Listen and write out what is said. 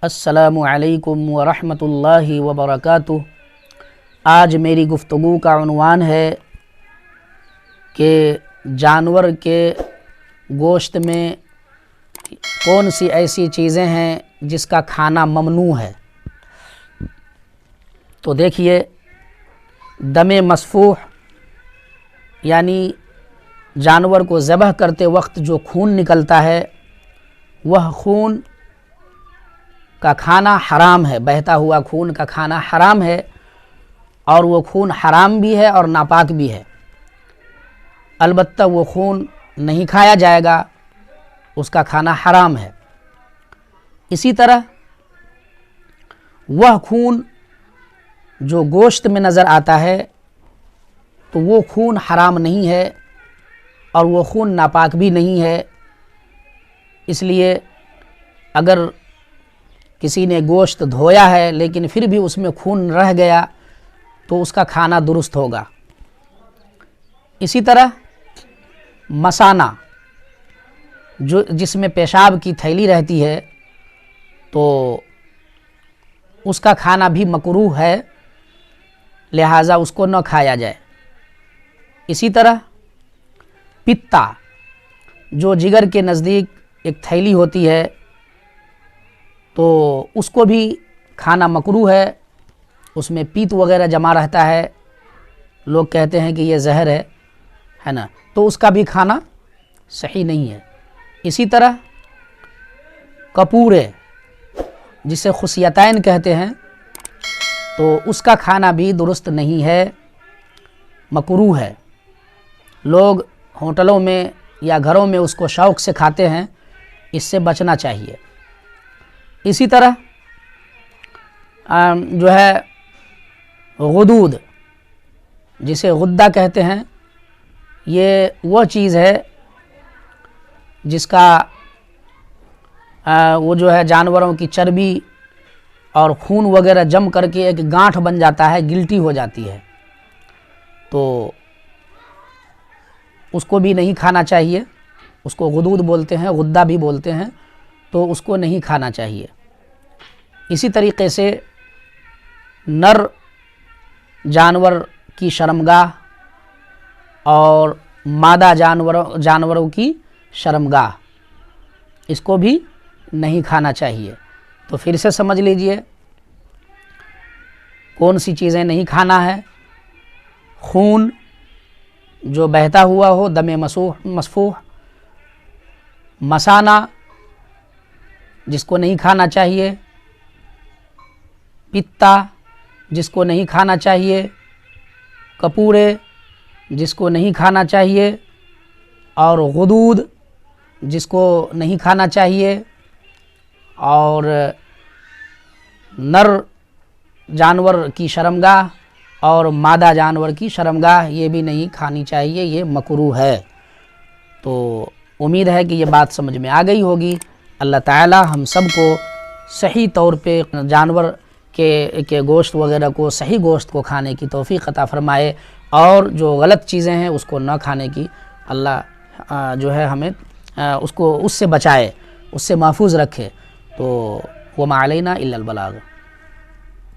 السلام علیکم ورحمۃ اللہ وبرکاتہ۔ آج میری گفتگو کا عنوان ہے کہ جانور کے گوشت میں کون سی ایسی چیزیں ہیں جس کا کھانا ممنوع ہے۔ تو دیکھیے، دم مسفوح یعنی جانور کو ذبح کرتے وقت جو خون نکلتا ہے، وہ خون کا کھانا حرام ہے۔ بہتا ہوا خون کا کھانا حرام ہے، اور وہ خون حرام بھی ہے اور ناپاک بھی ہے۔ البتہ وہ خون نہیں کھایا جائے گا، اس کا کھانا حرام ہے۔ اسی طرح وہ خون جو گوشت میں نظر آتا ہے تو وہ خون حرام نہیں ہے اور وہ خون ناپاک بھی نہیں ہے۔ اس لیے اگر کسی نے گوشت دھویا ہے لیکن پھر بھی اس میں خون رہ گیا تو اس کا کھانا درست ہوگا۔ اسی طرح مثانہ جس میں پیشاب کی تھیلی رہتی ہے تو اس کا کھانا بھی مکروہ ہے، لہٰذا اس کو نہ کھایا جائے۔ اسی طرح پتا جو جگر کے نزدیک ایک تھیلی ہوتی ہے تو اس کو بھی کھانا مکروہ ہے۔ اس میں پیت وغیرہ جمع رہتا ہے، لوگ کہتے ہیں کہ یہ زہر ہے نا، تو اس کا بھی کھانا صحیح نہیں ہے۔ اسی طرح کپورے جسے خصیتین کہتے ہیں تو اس کا کھانا بھی درست نہیں ہے، مکروہ ہے۔ لوگ ہوٹلوں میں یا گھروں میں اس کو شوق سے کھاتے ہیں، اس سے بچنا چاہیے۔ اسی طرح جو ہے غدود جسے غدہ کہتے ہیں، یہ وہ چیز ہے جس کا وہ جو ہے جانوروں کی چربی اور خون وغیرہ جم کر کے ایک گانٹھ بن جاتا ہے، گلٹی ہو جاتی ہے، تو اس کو بھی نہیں کھانا چاہیے۔ اس کو غدود بولتے ہیں، غدہ بھی بولتے ہیں، تو اس کو نہیں کھانا چاہیے۔ اسی طریقے سے نر جانور کی شرمگاہ اور مادہ جانوروں کی شرمگاہ، اس کو بھی نہیں کھانا چاہیے۔ تو پھر سے سمجھ لیجئے کون سی چیزیں نہیں کھانا ہے۔ خون جو بہتا ہوا ہو، دم مسفوح، مثانہ جس کو نہیں کھانا چاہیے، پتا جس کو نہیں کھانا چاہیے، کپورے جس کو نہیں کھانا چاہیے، اور غدود جس کو نہیں کھانا چاہیے، اور نر جانور کی شرمگاہ اور مادہ جانور کی شرمگاہ یہ بھی نہیں کھانی چاہیے، یہ مکروہ ہے۔ تو امید ہے کہ یہ بات سمجھ میں آ گئی ہوگی۔ اللہ تعالی ہم سب کو صحیح طور پہ جانور کے گوشت وغیرہ کو، صحیح گوشت کو کھانے کی توفیق عطا فرمائے، اور جو غلط چیزیں ہیں اس کو نہ کھانے کی اللہ جو ہے ہمیں اس سے بچائے، اس سے محفوظ رکھے۔ تو وما علینا الا البلاغ۔